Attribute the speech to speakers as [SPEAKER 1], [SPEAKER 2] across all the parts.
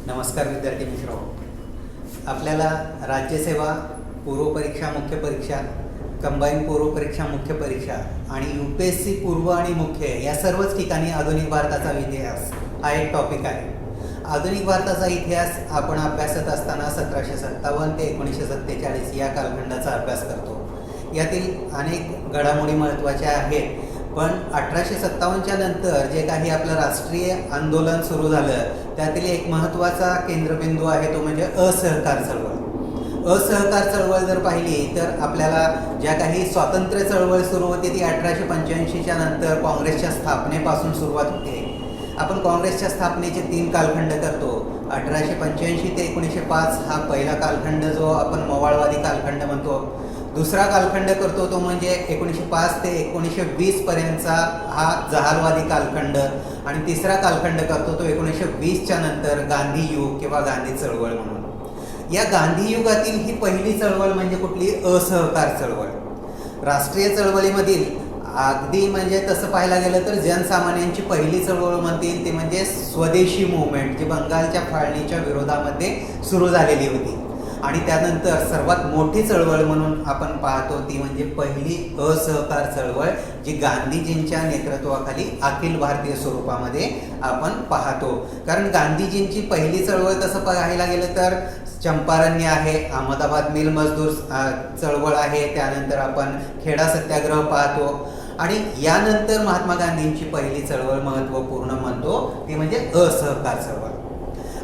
[SPEAKER 1] नमस्कार विद्यार्थी मित्र, आपल्याला राज्यसेवा पूर्व परीक्षा, मुख्य परीक्षा, कंबाईन पूर्व परीक्षा, मुख्य परीक्षा आणि UPSC पूर्व आणि मुख्य या सर्वच ठिकाणी आधुनिक भारताचा इतिहास हा एक टॉपिक आहे. आधुनिक भारताचा इतिहास आपण अभ्यासत असताना 1757 ते 1947 या कालखंडाचा अभ्यास करतो. यातील अनेक घडामोडी महत्त्वाच्या आहेत, पण 1857च्या नंतर जे काही आपलं राष्ट्रीय आंदोलन सुरू झालं त्यातील एक महत्त्वाचा केंद्रबिंदू आहे तो म्हणजे असहकार चळवळ. असहकार चळवळ जर पाहिली तर आपल्याला ज्या काही स्वातंत्र्य चळवळ सुरू होती ती 1885च्या नंतर काँग्रेसच्या स्थापनेपासून सुरुवात होते. आपण काँग्रेसच्या स्थापनेचे 3 कालखंड करतो. 1885 ते 1905 हा पहिला कालखंड जो आपण मवाळवादी कालखंड म्हणतो. दुसरा कालखंड करतो तो म्हणजे 1905 ते 1920 पर्यंतचा हा जहालवादी कालखंड आणि तिसरा कालखंड करतो तो 1920च्या नंतर गांधी युग किंवा गांधी चळवळ म्हणून. या गांधी युगातील ही पहिली चळवळ म्हणजे कुठली? असहकार चळवळ. राष्ट्रीय चळवळीमधील अगदी म्हणजे तसं पाहायला गेलं तर जनसामान्यांची पहिली चळवळ म्हणतील ती म्हणजे स्वदेशी मूव्हमेंट, जी बंगालच्या फाळणीच्या विरोधामध्ये सुरू झालेली होती. आणि त्यानंतर सर्वात मोठी चळवळ म्हणून आपण पाहतो ती म्हणजे पहिली असहकार चळवळ, जी गांधीजींच्या नेतृत्वाखाली अखिल भारतीय स्वरूपामध्ये आपण पाहतो. कारण गांधीजींची पहिली चळवळ तसं पाहायला गेलं तर चंपारण्य आहे, अहमदाबाद मिल मजदूर चळवळ आहे, त्यानंतर आपण खेडा सत्याग्रह पाहतो आणि यानंतर महात्मा गांधींची पहिली चळवळ महत्त्वपूर्ण म्हणतो ती म्हणजे असहकार चळवळ.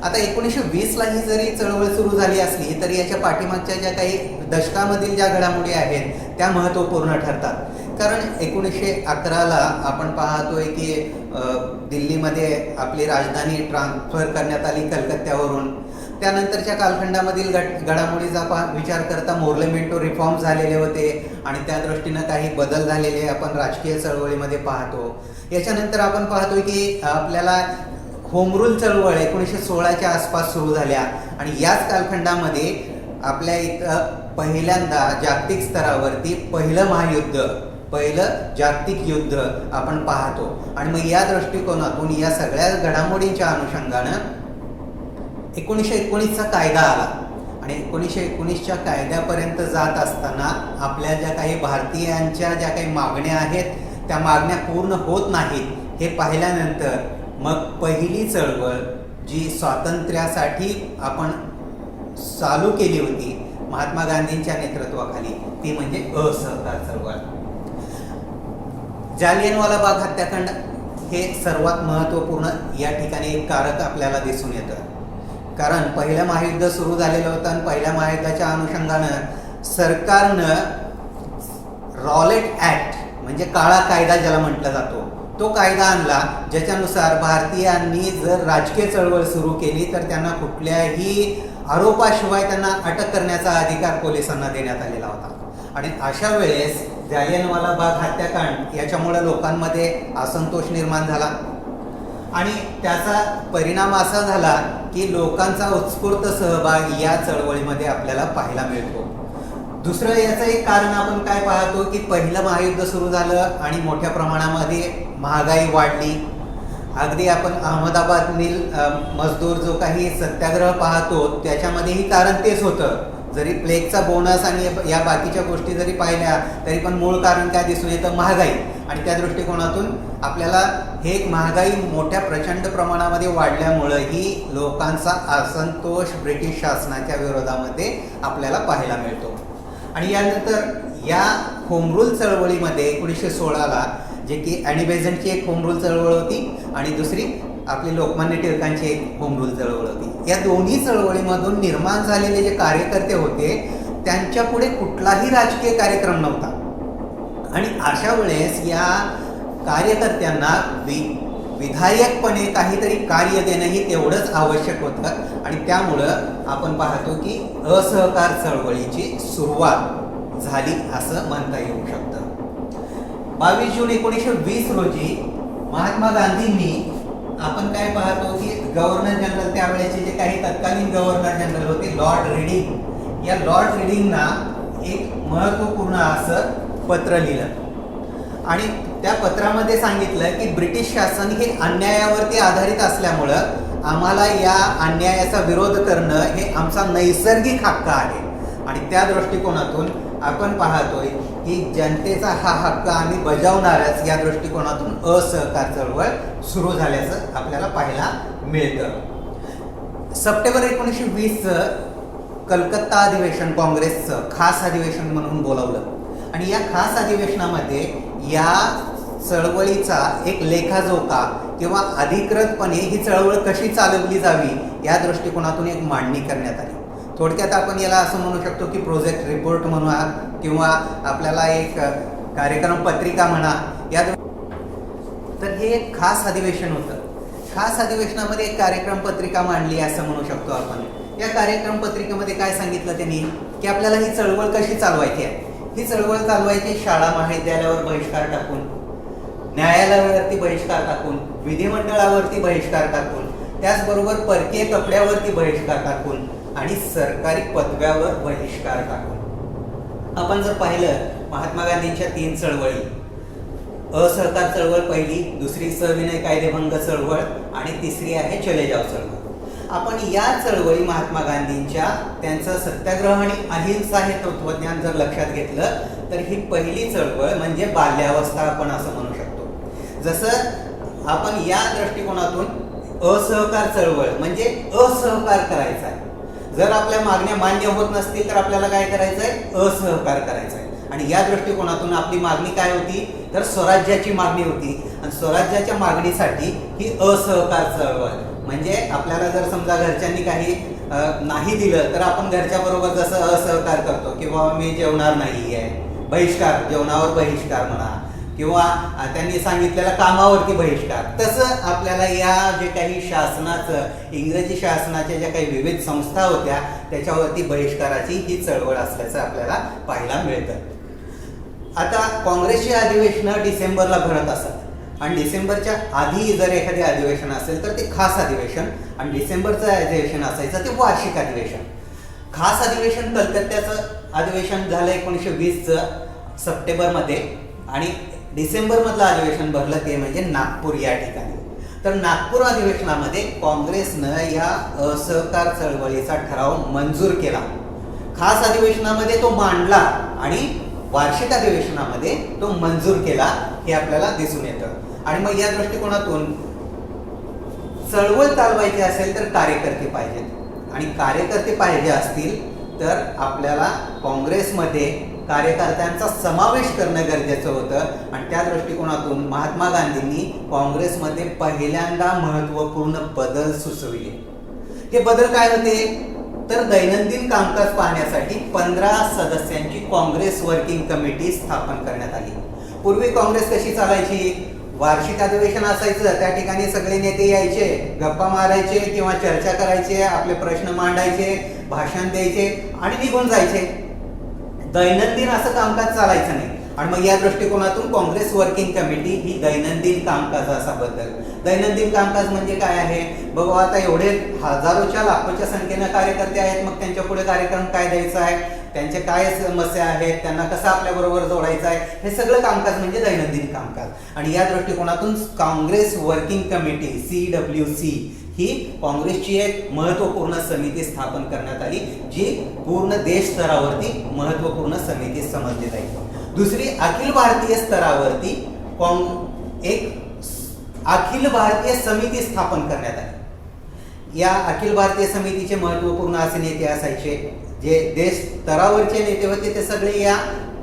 [SPEAKER 1] आता 1920ला ही जरी चळवळ सुरू झाली असली तरी याच्या पाठीमागच्या ज्या काही दशकामधील ज्या घडामोडी आहेत त्या महत्त्वपूर्ण ठरतात. कारण 1911ला आपण पाहतोय की दिल्लीमध्ये आपली राजधानी ट्रान्सफर करण्यात आली कलकत्त्यावरून. त्यानंतरच्या कालखंडामधील घडामोडीचा विचार करता मोर्लेमेंटो रिफॉर्म झालेले होते आणि त्या दृष्टीनं काही बदल झालेले आपण राजकीय चळवळीमध्ये पाहतो. याच्यानंतर आपण पाहतोय की आपल्याला होम रूल चळवळ 1916च्या आसपास सुरू झाल्या आणि याच कालखंडामध्ये आपल्या इथं पहिल्यांदा जागतिक स्तरावरती पहिलं महायुद्ध, पहिलं जागतिक युद्ध आपण पाहतो. आणि मग या दृष्टिकोनातून या सगळ्या घडामोडींच्या अनुषंगानं 1919चा कायदा आला आणि 1919च्या कायद्यापर्यंत जात असताना आपल्या ज्या काही भारतीयांच्या ज्या काही मागण्या आहेत त्या मागण्या पूर्ण होत नाहीत हे पाहिल्यानंतर मग पहिली चळवळ जी स्वातंत्र्यासाठी आपण चालू केली होती महात्मा गांधींच्या नेतृत्वाखाली ती म्हणजे असहकार चळवळ. जालियनवाला बाग हत्याकांड हे सर्वात महत्त्वपूर्ण या ठिकाणी एक कारक आपल्याला दिसून येतं. कारण पहिलं महायुद्ध सुरू झालेलं होतं आणि पहिल्या महायुद्धाच्या अनुषंगानं सरकारनं रॉलेट ॲक्ट म्हणजे काळा कायदा ज्याला म्हटलं जातो तो कायदा आणला, ज्याच्यानुसार भारतीयांनी जर राजकीय चळवळ सुरू केली तर त्यांना कुठल्याही आरोपाशिवाय त्यांना अटक करण्याचा अधिकार पोलिसांना देण्यात आलेला होता. आणि अशा वेळेस जालियनवाला बाग हत्याकांड याच्यामुळे लोकांमध्ये असंतोष निर्माण झाला आणि त्याचा परिणाम असा झाला की लोकांचा उत्स्फूर्त सहभाग या चळवळीमध्ये आपल्याला पाहायला मिळतो. दुसरं याचं एक कारण आपण काय पाहतो की पहिलं महायुद्ध सुरू झालं आणि मोठ्या प्रमाणामध्ये महागाई वाढली. अगदी आपण अहमदाबाद मिल मजदूर जो काही सत्याग्रह पाहतो त्याच्यामध्येही कारण तेच होतं. जरी प्लेगचा बोनस आणि या बाकीच्या गोष्टी जरी पाहिल्या तरी पण मूळ कारण काय दिसून येतं? महागाई. आणि त्या दृष्टिकोनातून आपल्याला हे महागाई मोठ्या प्रचंड प्रमाणामध्ये वाढल्यामुळं ही लोकांचा असंतोष ब्रिटिश शासनाच्या विरोधामध्ये आपल्याला पाहायला मिळतो. आणि यानंतर या होम रूल चळवळीमध्ये 1916ला जे की ॲनी बेझंटची एक होम रूल चळवळ होती आणि दुसरी आपली लोकमान्य टिळकांची एक होम रूल चळवळ होती. या दोन्ही चळवळीमधून निर्माण झालेले जे कार्यकर्ते होते त्यांच्या पुढे कुठलाही राजकीय कार्यक्रम नव्हता आणि अशा वेळेस या कार्यकर्त्यांना विधायकपणे काहीतरी कार्य देणंही तेवढंच आवश्यक होतं आणि त्यामुळं आपण पाहतो की असहकार चळवळीची सुरुवात झाली असं म्हणता येऊ शकतं. 22 जून 1920 रोजी महात्मा गांधींनी आपण काय पाहतो की गव्हर्नर जनरल त्यावेळेचे जे काही तत्कालीन गव्हर्नर जनरल होते लॉर्ड रिडिंग, या लॉर्ड रिडिंगना एक महत्त्वपूर्ण असं पत्र लिहिलं आणि त्या पत्रामध्ये सांगितलं की ब्रिटिश शासन हे अन्यायावरती आधारित असल्यामुळं आम्हाला या अन्यायाचा विरोध करणं हे आमचा नैसर्गिक हक्क आहे आणि त्या दृष्टिकोनातून आपण पाहतोय की जनतेचा हा हक्क आम्ही बजावणारच या दृष्टिकोनातून असहकार चळवळ सुरू झाल्याचं आपल्याला पाहायला मिळतं. सप्टेंबर 1920चं कलकत्ता अधिवेशन काँग्रेसचं खास अधिवेशन म्हणून बोलावलं आणि या खास अधिवेशनामध्ये या चळवळीचा एक लेखाजोखा किंवा अधिकृतपणे ही चळवळ कशी चालवली जावी या दृष्टिकोनातून एक मांडणी करण्यात आली. थोडक्यात आपण याला असं म्हणू शकतो की प्रोजेक्ट रिपोर्ट म्हणा किंवा आपल्याला एक कार्यक्रम पत्रिका म्हणा. तर हे एक खास अधिवेशन होतं. खास अधिवेशनामध्ये एक कार्यक्रम पत्रिका मांडली असं म्हणू शकतो आपण. या कार्यक्रम पत्रिकेमध्ये काय सांगितलं त्यांनी की आपल्याला ही चळवळ कशी चालवायची आहे. ही चळवळ चालवायची शाळा महाविद्यालयावर बहिष्कार टाकून, न्यायालयावरती बहिष्कार टाकून, विधिमंडळावरती बहिष्कार टाकून, त्याचबरोबर परकीय कपड्यावरती बहिष्कार टाकून आणि सरकारी पदव्यावर बहिष्कार टाकून. आपण जर पाहिलं महात्मा गांधींच्या 3 चळवळी, असहकार चळवळ पहिली, दुसरी सविनय कायदेभंग चळवळ आणि तिसरी आहे चले जाव चळवळ. आपण या चळवळी महात्मा गांधींच्या त्यांचं सत्याग्रह आणि अहिंसा हे तत्वज्ञान जर लक्षात घेतलं तर ही पहिली चळवळ म्हणजे बाल्यावस्था आपण असं म्हणू शकतो. जसं आपण या दृष्टिकोनातून असहकार चळवळ म्हणजे असहकार करायचा आहे. जर आपल्या मागण्या मान्य होत नसतील तर आपल्याला काय करायचं आहे, असहकार करायचा आहे. आणि या दृष्टिकोनातून आपली मागणी काय होती तर स्वराज्याची मागणी होती आणि स्वराज्याच्या मागणीसाठी ही असहकार चळवळ म्हणजे आपल्याला जर समजा घरच्यांनी काही नाही दिलं तर आपण घरच्या बरोबर जसं असहकार करतो किंवा मी जेवणार नाही आहे, बहिष्कार, जेवणावर बहिष्कार म्हणा किंवा त्यांनी सांगितलेल्या कामावरती बहिष्कार, तसं आपल्याला या जे काही शासनाचं इंग्रजी शासनाच्या ज्या काही विविध संस्था होत्या त्याच्यावरती बहिष्काराची ही चळवळ असल्याचं आपल्याला पाहायला मिळतं. आता काँग्रेसची अधिवेशनं डिसेंबरला भरत असत आणि डिसेंबरच्या आधी जर एखादे अधिवेशन असेल तर ते खास अधिवेशन आणि डिसेंबरचं अधिवेशन असायचं ते वार्षिक अधिवेशन. खास अधिवेशन कलकत्त्याचं अधिवेशन झालं 1920चं सप्टेंबरमध्ये आणि डिसेंबरमधलं अधिवेशन भरलं ते म्हणजे नागपूर या ठिकाणी. तर नागपूर अधिवेशनामध्ये काँग्रेसनं या असहकार चळवळीचा ठराव मंजूर केला. खास अधिवेशनामध्ये तो मांडला आणि वार्षिक अधिवेशनामध्ये तो मंजूर केला हे आपल्याला दिसून येतं. आणि मग या दृष्टिकोनातून चळवळ चालवायची असेल तर कार्यकर्ते पाहिजेत आणि कार्यकर्ते पाहिजे असतील तर आपल्याला काँग्रेसमध्ये कार्यकर्त्यांचा समावेश करणं गरजेचं होतं आणि त्या दृष्टिकोनातून महात्मा गांधींनी काँग्रेसमध्ये पहिल्यांदा महत्त्वपूर्ण बदल सुचविले. हे बदल काय होते तर दैनंदिन कामकाज पाहण्यासाठी 15 सदस्यांची काँग्रेस वर्किंग कमिटी स्थापन करण्यात आली. पूर्वी काँग्रेस कशी चालायची, वार्षिक अधिवेशन असायचं, त्या ठिकाणी सगळे नेते यायचे, गप्पा मारायचे किंवा चर्चा करायचे, आपले प्रश्न मांडायचे, भाषण द्यायचे आणि निघून जायचे. दैनंदिन असं कामकाज चालायचं नाही. आणि मग या दृष्टिकोनातून काँग्रेस वर्किंग कमिटी ही दैनंदिन कामकाजाचा बद्दल. दैनंदिन कामकाज म्हणजे काय आहे बघू, आता एवढे हजारोच्या लाखोच्या संख्येनं कार्यकर्ते आहेत, मग त्यांच्या पुढे कार्यक्रम काय द्यायचा आहे, त्यांचे काय समस्या आहेत, त्यांना कसं आपल्याबरोबर जोडायचं आहे, हे सगळं कामकाज म्हणजे दैनंदिन कामकाज. आणि या दृष्टिकोनातून काँग्रेस वर्किंग कमिटी CWC ही काँग्रेसची एक महत्त्वपूर्ण समिती स्थापन करण्यात आली जी पूर्ण देश स्तरावरती महत्त्वपूर्ण समिती समजली जाईल. दुसरी अखिल भारतीय स्तरावरती एक अखिल भारतीय समिती स्थापन करण्यात आली. या अखिल भारतीय समितीचे महत्त्वपूर्ण असे नेते असायचे, जे देश स्तरावरचे नेते होते ते सगळे या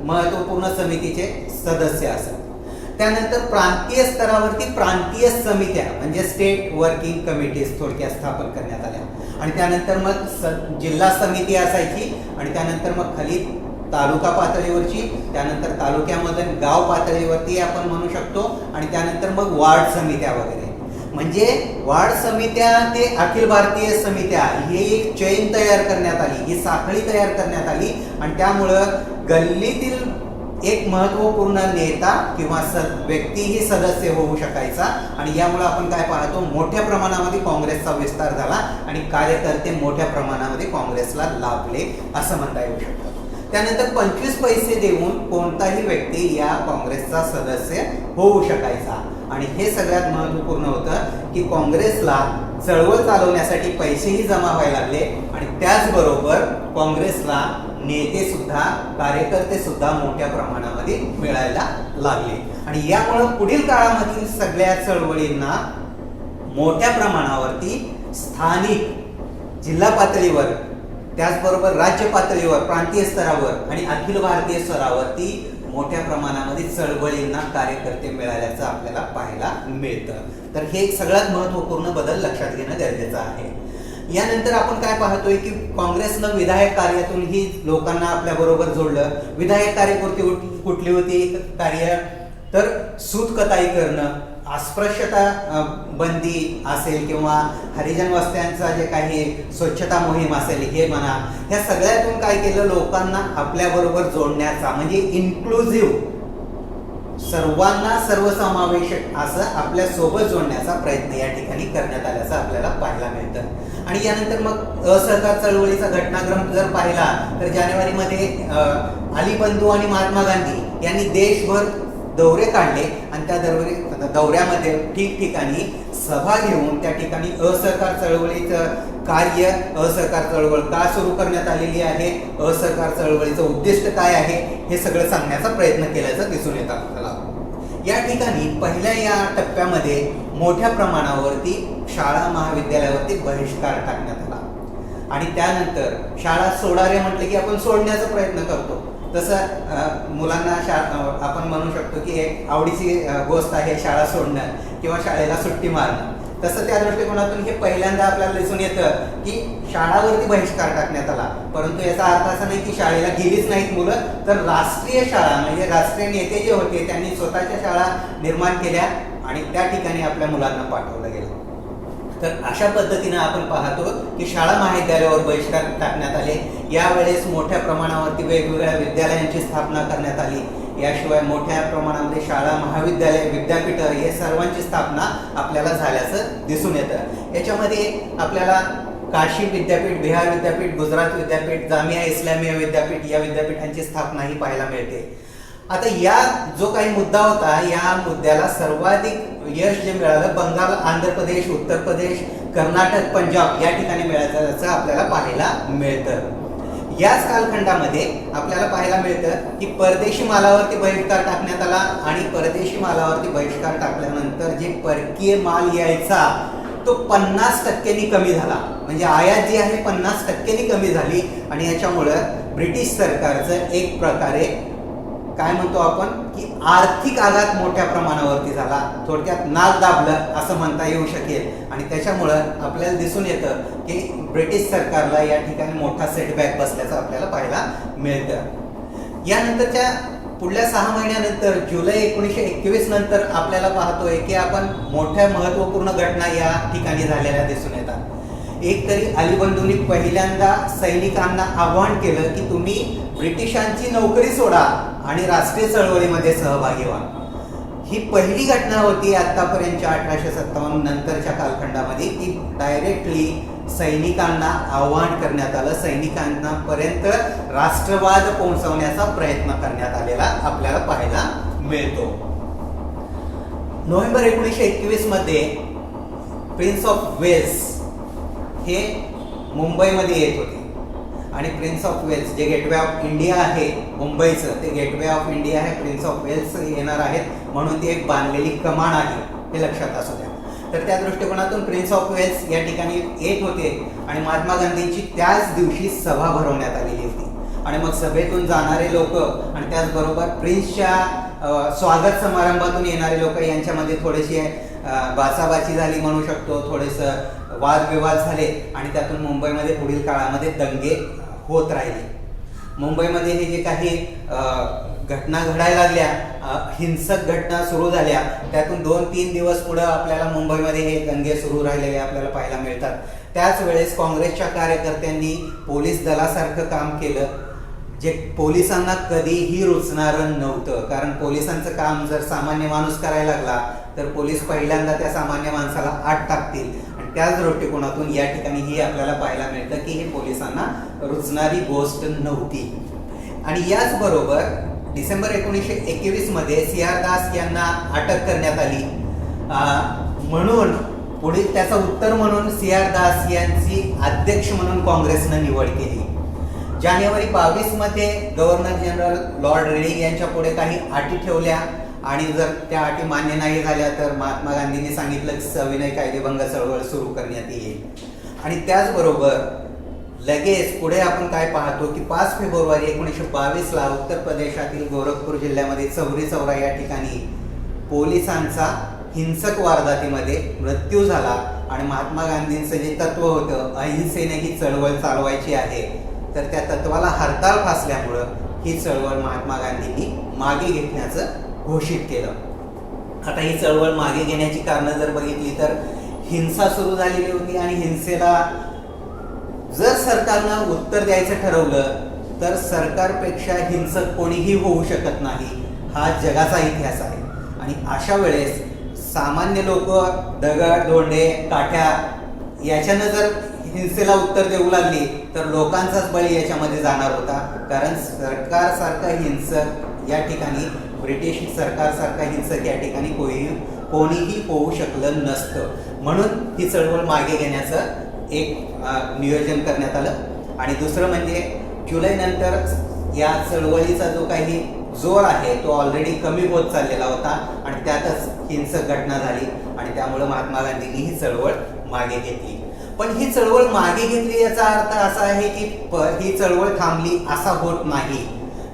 [SPEAKER 1] महत्त्वपूर्ण समितीचे सदस्य असत. त्यानंतर प्रांतीय स्तरावरती प्रांतीय समित्या म्हणजे स्टेट वर्किंग कमिटीज थोडक्यात स्थापन करण्यात आल्या. आणि त्यानंतर मग जिल्हा समिती असायची आणि त्यानंतर मग खाली तालुका पातळीवरची, त्यानंतर तालुक्यामधून गाव पातळीवरती आपण म्हणू शकतो आणि त्यानंतर मग वार्ड समित्या वगैरे. म्हणजे वार्ड समित्या ते अखिल भारतीय समित्या ही एक चेन तयार करण्यात आली, ही साखळी तयार करण्यात आली आणि त्यामुळं गल्लीतील एक महत्त्वपूर्ण नेता किंवा व्यक्तीही सदस्य होऊ शकायचा. आणि यामुळे आपण काय पाहतो, मोठ्या प्रमाणामध्ये काँग्रेसचा विस्तार झाला आणि कार्यकर्ते मोठ्या प्रमाणामध्ये काँग्रेसला लाभले असं म्हणता येऊ शकतं. त्यानंतर 25 पैसे देऊन कोणताही व्यक्ती या काँग्रेसचा सदस्य होऊ शकायचा. आणि हे सगळ्यात महत्त्वपूर्ण होतं की काँग्रेसला चळवळ चालवण्यासाठी पैसेही जमा व्हायला लागले आणि त्याचबरोबर काँग्रेसला नेते सुद्धा कार्यकर्ते सुद्धा मोठ्या प्रमाणामध्ये मिळायला लागले आणि यामुळे पुढील काळामधील सगळ्या चळवळींना मोठ्या प्रमाणावरती स्थानिक जिल्हा पातळीवर त्याचबरोबर राज्य पातळीवर प्रांतीय स्तरावर आणि अखिल भारतीय स्तरावरती मोठ्या प्रमाणामध्ये चळवळींना कार्यकर्ते मिळाल्याचं आपल्याला पाहायला मिळतं. तर हे एक सगळ्यात महत्त्वपूर्ण बदल लक्षात घेणं गरजेचं आहे. यानंतर आपण काय पाहतोय की काँग्रेसनं विधायक कार्यातून ही लोकांना आपल्या बरोबर जोडलं. विधायक कार्य कुठली होती कार्य तर सूत कताई करणं, अस्पृश्यता बंदी असेल किंवा हरिजन वस्त्यांचा जे काही स्वच्छता मोहीम असेल हे म्हणा, ह्या सगळ्यातून काय केलं लोकांना आपल्याबरोबर जोडण्याचा म्हणजे इन्क्लुझिव्ह सर्वांना सर्वसमावेशक असं आपल्या सोबत जोडण्याचा प्रयत्न या ठिकाणी करण्यात आल्याचं आपल्याला पाहायला मिळतं. आणि यानंतर मग असहकार चळवळीचा घटनाक्रम जर पाहिला तर जानेवारीमध्ये अली बंधू आणि महात्मा गांधी यांनी देशभर दौरे काढले आणि त्या दौऱ्यामध्ये ठिकठिकाणी सभा घेऊन त्या ठिकाणी असहकार चळवळीचं कार्य, असहकार चळवळ का सुरू करण्यात आलेली आहे, असहकार चळवळीचं उद्दिष्ट काय आहे हे सगळं सांगण्याचा प्रयत्न केल्याचं दिसून येतं आपल्याला. या ठिकाणी पहिल्या या टप्प्यामध्ये मोठ्या प्रमाणावरती शाळा महाविद्यालयावरती बहिष्कार टाकण्यात आला आणि त्यानंतर शाळा सोडारे म्हटले की आपण सोडण्याचा प्रयत्न करतो. तसं मुलांना आपण म्हणू शकतो की एक आवडीची गोष्ट आहे शाळा सोडणं किंवा शाळेला सुट्टी मारणं. तसं त्या दृष्टिकोनातून हे पहिल्यांदा आपल्याला दिसून येतं की शाळावरती बहिष्कार टाकण्यात आला. परंतु याचा अर्थ असा नाही की शाळेला गेलीच नाहीत मुलं, तर राष्ट्रीय शाळा म्हणजे राष्ट्रीय नेते जे होते त्यांनी स्वतःच्या शाळा निर्माण केल्या आणि त्या ठिकाणी आपल्या मुलांना पाठवलं गेलं. तर अशा पद्धतीने आपण पाहतो की शाळा महाविद्यालयावर बहिष्कार टाकण्यात आले. यावेळेस मोठ्या प्रमाणावरती वेगवेगळ्या विद्यालयांची स्थापना करण्यात आली. याशिवाय मोठ्या प्रमाणामध्ये शाळा महाविद्यालय विद्यापीठ हे सर्वांची स्थापना आपल्याला झाल्याचं दिसून येतं. याच्यामध्ये आपल्याला काशी विद्यापीठ, बिहार विद्यापीठ, गुजरात विद्यापीठ, जामिया इस्लामिया विद्यापीठ या विद्यापीठांची स्थापना ही पाहायला मिळते. आता या जो काही मुद्दा होता या मुद्द्याला सर्वाधिक यश जे मिळालं बंगाल, आंध्र प्रदेश, उत्तर प्रदेश, कर्नाटक, पंजाब या ठिकाणी मिळाल्याचं आपल्याला पाहायला मिळतं. याच कालखंडामध्ये आपल्याला पाहायला मिळतं की परदेशी मालावरती बहिष्कार टाकण्यात आला आणि परदेशी मालावरती बहिष्कार टाकल्यानंतर जे परकीय माल यायचा तो 50% कमी झाला. म्हणजे आयात जी आहे 50% कमी झाली आणि याच्यामुळं ब्रिटिश सरकारचं एक प्रकारे काय म्हणतो आपण की आर्थिक आघात मोठ्या प्रमाणावरती झाला. थोडक्यात नाक दाबलं असं म्हणता येऊ शकेल आणि त्याच्यामुळं आपल्याला दिसून येतं की ब्रिटिश सरकारला या ठिकाणी मोठा सेटबॅक बसल्याचं आपल्याला पाहायला मिळतं. यानंतरच्या पुढल्या 6 महिन्यानंतर जुलै 1921 नंतर आपल्याला पाहतोय की आपण मोठ्या महत्त्वपूर्ण घटना या ठिकाणी झालेल्या दिसून येतात. एक तरी अली बंधूंनी पहिल्यांदा सैनिकांना आव्हान केलं की तुम्ही ब्रिटिशांची नोकरी सोडा आणि राष्ट्रीय चळवळीमध्ये सहभागी व्हा. ही पहिली घटना होती आतापर्यंतच्या 1857 नंतरच्या कालखंडामध्ये की डायरेक्टली सैनिकांना आव्हान करण्यात आलं, सैनिकांना पर्यंत राष्ट्रवाद पोहोचवण्याचा प्रयत्न करण्यात आलेला आपल्याला पाहायला मिळतो. नोव्हेंबर 1921 मध्ये प्रिन्स ऑफ वेल्स हे मुंबईमध्ये येत होते आणि प्रिन्स ऑफ वेल्स जे गेटवे ऑफ इंडिया आहे मुंबईचं, ते गेटवे ऑफ इंडिया आहे, प्रिन्स ऑफ वेल्स येणार आहेत म्हणून ती एक बांधलेली कमान आहे हे लक्षात असू द्या. तर त्या दृष्टिकोनातून प्रिन्स ऑफ वेल्स या ठिकाणी येत होते आणि महात्मा गांधींची त्याच दिवशी सभा भरवण्यात आलेली होती आणि मग सभेतून जाणारे लोक आणि त्याचबरोबर प्रिन्सच्या स्वागत समारंभातून येणारे लोक यांच्यामध्ये थोडेसे बाचाबाची झाली म्हणू शकतो, थोडेसं वादविवाद झाले आणि त्यातून मुंबईमध्ये पुढील काळामध्ये दंगे होत राहिले. मुंबईमध्ये हे जे काही घटना घडायला लागल्या, हिंसक घटना सुरू झाल्या, त्यातून 2-3 दिवस पुढे आपल्याला मुंबईमध्ये हे दंगे सुरू राहिलेले आपल्याला पाहायला मिळतात. त्याच वेळेस काँग्रेसच्या कार्यकर्त्यांनी पोलीस दलासारखं काम केलं जे पोलिसांना कधीही रुचणारं नव्हतं. कारण पोलिसांचं काम जर सामान्य माणूस करायला लागला तर पोलीस पहिल्यांदा त्या सामान्य माणसाला आत टाकतील आणि त्याच दृष्टिकोनातून या ठिकाणी ही आपल्याला पाहायला मिळतं की हे पोलिसांना रुचणारी गोष्ट नव्हती. आणि याचबरोबर डिसेंबर 1921 मध्ये सी आर दास यांना अटक करण्यात आली म्हणून पुढील त्याचं उत्तर म्हणून CR दास यांची अध्यक्ष म्हणून काँग्रेसनं निवड केली. जानेवारी 22 मध्ये गव्हर्नर जनरल लॉर्ड रेडिंग यांच्या पुढे काही अटी ठेवल्या आणि जर त्या अटी मान्य नाही झाल्या तर महात्मा गांधींनी सांगितलं की सविनय कायदेभंग चळवळ सुरू करण्यात येईल. आणि त्याचबरोबर लगेच पुढे आपण काय पाहतो की 5 फेब्रुवारी 1922 ला उत्तर प्रदेशातील गोरखपूर जिल्ह्यामध्ये चौरी चौरा या ठिकाणी पोलिसांचा हिंसक वारदातीमध्ये मृत्यू झाला. आणि महात्मा गांधींचं जे तत्व होतं अहिंसेने ही चळवळ चालवायची आहे, तर त्या तत्वाला हरताळ फासल्यामुळं ही चळवळ महात्मा गांधींनी मागे घेण्याचं घोषित केलं. आता ही चळवळ मागे घेण्याची कारणं जर बघितली तर हिंसा सुरू झालेली होती आणि हिंसेला जर सरकारनं उत्तर द्यायचं ठरवलं तर सरकारपेक्षा हिंसक कोणीही होऊ शकत नाही, हा जगाचा इतिहास आहे. आणि अशा वेळेस सामान्य लोक दगड धोंडे काठ्या याच्यानं जर हिंसेला उत्तर देऊ लागली तर लोकांचाच बळी याच्यामध्ये जाणार होता. कारण सरकारसारखं हिंसक या ठिकाणी ब्रिटिश सरकारसारखा हिंसक या ठिकाणी कोणीही होऊ शकलं नसतं. म्हणून ही चळवळ मागे घेण्याचं एक नियोजन करण्यात आलं. आणि दुसरं म्हणजे जुलैनंतर या चळवळीचा जो काही जोर आहे तो ऑलरेडी कमी होत चाललेला होता आणि त्यातच हिंसक घटना झाली आणि त्यामुळे महात्मा गांधींनी ही चळवळ मागे घेतली. पण ही चळवळ मागे घेतली याचा अर्थ असा आहे की ही चळवळ थांबली असा होत नाही,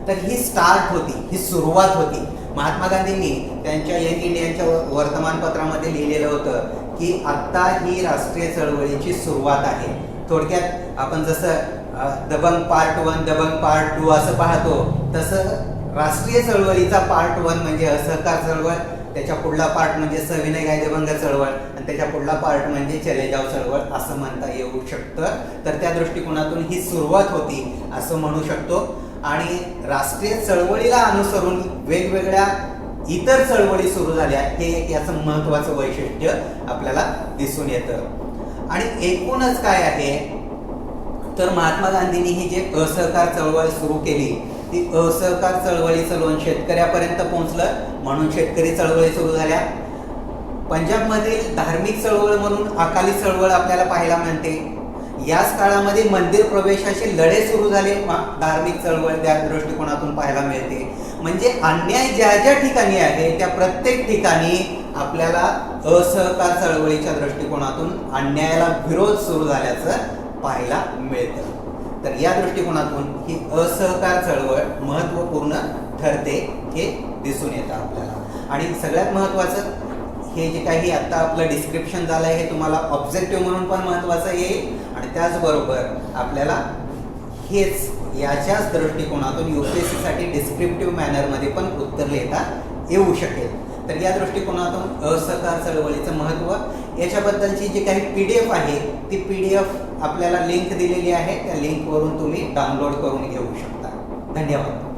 [SPEAKER 1] तर ही स्टार्ट होती, ही सुरुवात होती. महात्मा गांधींनी त्यांच्या यंग इंडियाच्या वर्तमानपत्रामध्ये लिहिलेलं होतं की आत्ता ही राष्ट्रीय चळवळीची सुरुवात आहे. थोडक्यात आपण जसं दबंग पार्ट 1 दबंग पार्ट 2 असं पाहतो, तसं राष्ट्रीय चळवळीचा पार्ट 1 म्हणजे असहकार चळवळ, त्याच्या पुढला पार्ट म्हणजे सविनय कायदेभंग चळवळ आणि त्याच्या पुढला पार्ट म्हणजे चले जाव चळवळ असं म्हणता येऊ शकतं. तर त्या दृष्टिकोनातून ही सुरुवात होती असं म्हणू शकतो. आणि राष्ट्रीय चळवळीला अनुसरून वेगवेगळ्या इतर चळवळी सुरू झाल्या, हे एक याचं महत्त्वाचं वैशिष्ट्य आपल्याला दिसून येतं. आणि एकूणच काय आहे तर महात्मा गांधींनी ही जे असहकार चळवळ सुरू केली ती असहकार चळवळीचं लोण शेतकऱ्यापर्यंत पोहोचलं, म्हणून शेतकरी चळवळी सुरू झाल्या. पंजाबमधील धार्मिक चळवळ म्हणून अकाली चळवळ आपल्याला पाहायला मिळते. याच काळामध्ये मंदिर प्रवेशाचे लढे सुरू झाले, धार्मिक चळवळ त्या दृष्टिकोनातून पाहायला मिळते. म्हणजे अन्याय ज्या ज्या ठिकाणी आहे त्या प्रत्येक ठिकाणी आपल्याला असहकार चळवळीच्या दृष्टिकोनातून अन्यायाला विरोध सुरू झाल्याचं पाहायला मिळतं. तर या दृष्टिकोनातून ही असहकार चळवळ महत्त्वपूर्ण ठरते हे दिसून येतं आपल्याला. आणि सगळ्यात महत्त्वाचं हे जे काही आता आपलं डिस्क्रिप्शन झालं आहे हे तुम्हाला ऑब्जेक्टिव्ह म्हणून पण महत्त्वाचं येईल आणि त्याचबरोबर आपल्याला हेच याच्याच दृष्टिकोनातून UPSCसाठी डिस्क्रिप्टिव्ह मॅनरमध्ये पण उत्तर लिहिता येऊ शकेल. तर या दृष्टिकोनातून असहकार चळवळीचं महत्त्व याच्याबद्दलची जी काही PDF आहे ती PDF आपल्याला लिंक दिलेली आहे, त्या लिंकवरून तुम्ही डाउनलोड करून घेऊ शकता. धन्यवाद.